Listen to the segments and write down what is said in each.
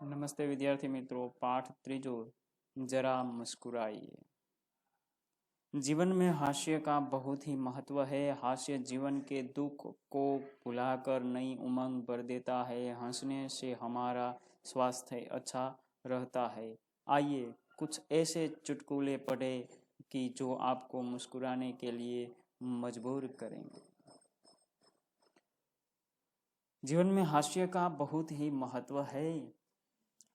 नमस्ते विद्यार्थी मित्रों। पाठ त्रीजो, जरा मुस्कुराइए। जीवन में हास्य का बहुत ही महत्व है। हास्य जीवन के दुख को भुलाकर नई उमंग भर देता है। हंसने से हमारा स्वास्थ्य अच्छा रहता है। आइए कुछ ऐसे चुटकुले पढ़े कि जो आपको मुस्कुराने के लिए मजबूर करेंगे। जीवन में हास्य का बहुत ही महत्व है।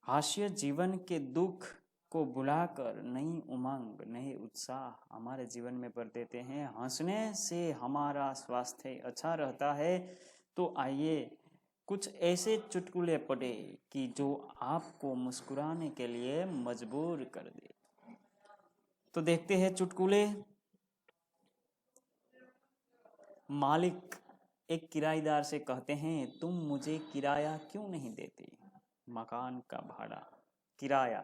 हास्य जीवन के दुख को भुलाकर नई उमंग, नए उत्साह हमारे जीवन में भर देते हैं। हंसने से हमारा स्वास्थ्य अच्छा रहता है। तो आइए कुछ ऐसे चुटकुले पढ़े कि जो आपको मुस्कुराने के लिए मजबूर कर दे। तो देखते हैं चुटकुले। मालिक एक किराएदार से कहते हैं, तुम मुझे किराया क्यों नहीं देते? मकान का भाड़ा, किराया,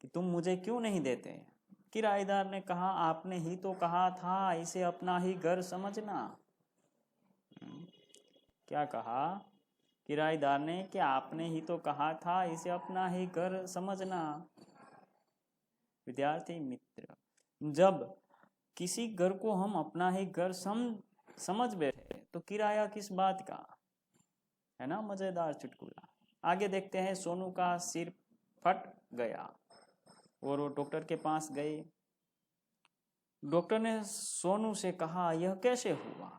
कि तुम मुझे क्यों नहीं देते? किराएदार ने कहा, आपने ही तो कहा था इसे अपना ही घर समझना। क्या कहा किराएदार ने? कि आपने ही तो कहा था इसे अपना ही घर समझना। विद्यार्थी मित्र, जब किसी घर को हम अपना ही घर समझ बैठे तो किराया किस बात का? है ना मजेदार चुटकुला। आगे देखते हैं। सोनू का सिर फट गया और वो डॉक्टर के पास गए। डॉक्टर ने सोनू से कहा, यह कैसे हुआ?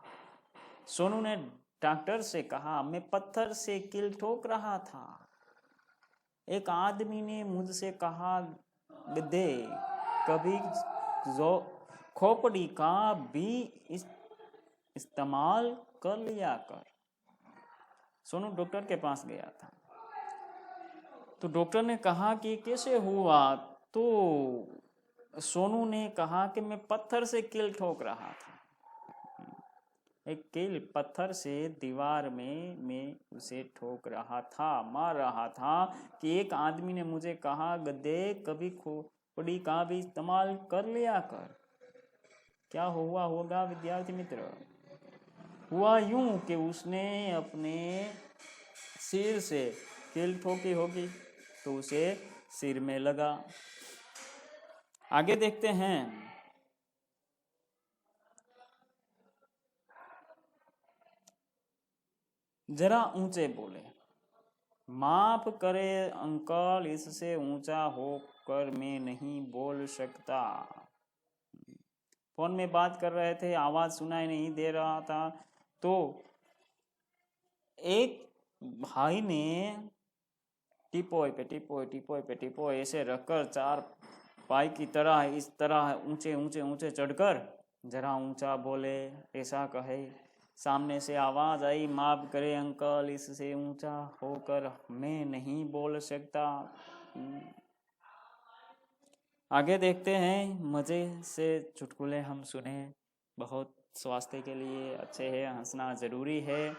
सोनू ने डॉक्टर से कहा, मैं पत्थर से कील ठोक रहा था। एक आदमी ने मुझसे कहा, गधे, कभी खोपड़ी का भी इस्तेमाल कर लिया कर। सोनू डॉक्टर के पास गया था। तो डॉक्टर ने कहा कि कैसे हुआ? तो सोनू ने कहा कि मैं पत्थर से कील ठोक रहा था। एक कील पत्थर से दीवार में मैं उसे ठोक रहा था, मार रहा था कि एक आदमी ने मुझे कहा, गधे, कभी खोपड़ी का भी इस्तेमाल कर लिया कर। क्या हुआ होगा विद्यार्थी मित्र? हुआ यूं कि उसने अपने सिर से कील ठोकी होगी तो उसे सिर में लगा। आगे देखते हैं। जरा ऊंचे बोले। माफ करे अंकल, इससे ऊंचा होकर मैं नहीं बोल सकता। फोन में बात कर रहे थे, आवाज सुनाई नहीं दे रहा था। तो एक भाई ने टिपोय पे टिपोय, टिपोय पे टिपोय ऐसे रखकर चार पाई की तरह इस तरह ऊंचे ऊंचे ऊंचे चढ़कर जरा ऊंचा बोले, ऐसा कहे। सामने से आवाज आई, माफ करे अंकल, इससे ऊंचा होकर मैं नहीं बोल सकता। आगे देखते हैं। मजे से चुटकुले हम सुने, बहुत स्वास्थ्य के लिए अच्छे हैं। हंसना जरूरी है।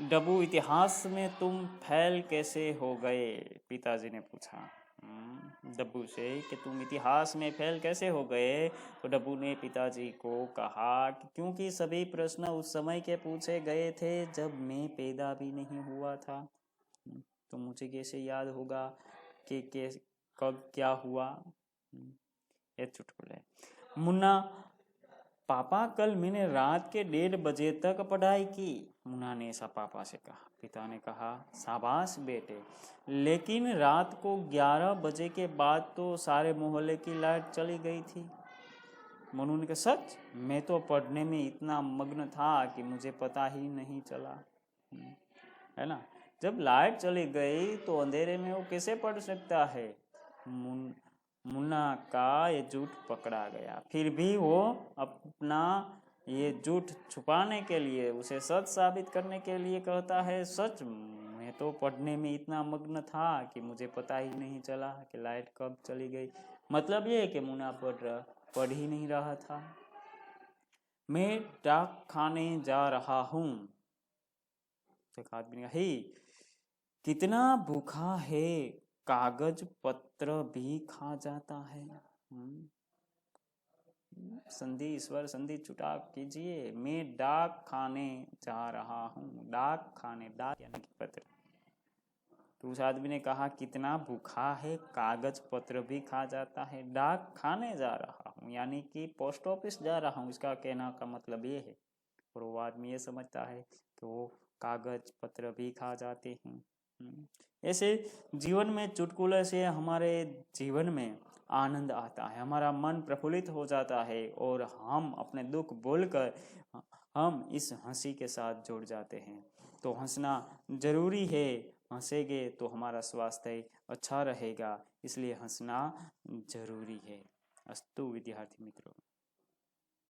डब्बू, इतिहास में तुम फेल कैसे हो गए? पिताजी ने पूछा डब्बू से कि तुम इतिहास में फेल कैसे हो गए? तो डब्बू ने पिताजी को कहा कि क्योंकि सभी प्रश्न उस समय के पूछे गए थे जब मैं पैदा भी नहीं हुआ था। तो मुझे कैसे याद होगा कि कब क्या हुआ? ये चुटकुले। मुन्ना, पापा, कल मैंने रात के 1:30 बजे तक पढ़ाई की। मुन्ना ने ऐसा पापा से कहा। पिता ने कहा, शाबाश बेटे, लेकिन रात को 11 बजे के बाद तो सारे मोहल्ले की लाइट चली गई थी। मनु ने कहा, सच? मैं तो पढ़ने में इतना मग्न था कि मुझे पता ही नहीं चला। है ना? जब लाइट चली गई तो अंधेरे में वो कैसे पढ़ सकता है? मुन्ना का ये झूठ पकड़ा गया। फिर भी वो अपना ये झूठ छुपाने के लिए, उसे सच साबित करने के लिए कहता है, सच, मैं तो पढ़ने में इतना मग्न था कि मुझे पता ही नहीं चला कि लाइट कब चली गई। मतलब ये है कि मुन्ना पढ़ ही नहीं रहा था। मैं डाक खाने जा रहा हूँ। आदमी ही कितना भूखा है, कागज पत्र भी खा जाता है। संधि, ईश्वर संधि छुटा कीजिए। मैं डाक खाने जा रहा हूँ। डाक खाने, डाक यानी कि पत्र। तो उस आदमी ने कहा कितना भूखा है, कागज पत्र भी खा जाता है, डाक खाने जा रहा हूँ, यानी कि पोस्ट ऑफिस जा रहा हूँ, इसका कहना का मतलब ये है। और वो आदमी ये समझता है कि वो कागज पत्र भी खा जाते हैं। ऐसे जीवन में चुटकुले से हमारे जीवन में आनंद आता है, हमारा मन प्रफुल्लित हो जाता है और हम अपने दुख बोलकर हम इस हंसी के साथ जुड़ जाते हैं। तो हंसना जरूरी है, हंसेंगे तो हमारा स्वास्थ्य अच्छा रहेगा, इसलिए हंसना जरूरी है। अस्तु विद्यार्थी मित्रों।